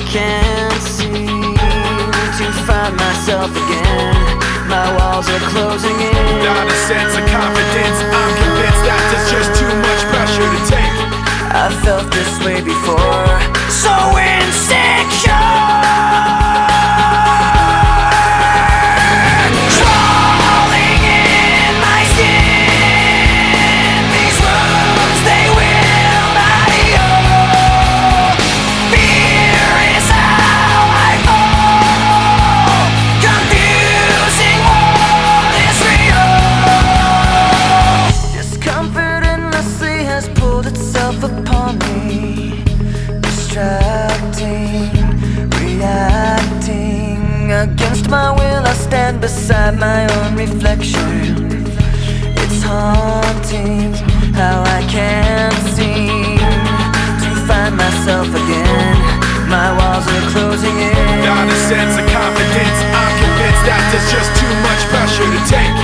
can't seem to find myself again. My walls are closing in. Without a sense of confidence, I'm convinced that there's just too much pressure to take. I felt this way before, so insecure. Crawling in my skin, these wounds, they will not heal. Fear is how I fall, confusing what is real. Discomfort endlessly has pulled itself upon me, distracting, reacting. Against my will I stand beside my own reflection. It's haunting how I can't seem to find myself again. My walls are closing in. Without a sense of confidence, I'm convinced that there's just too much pressure to take.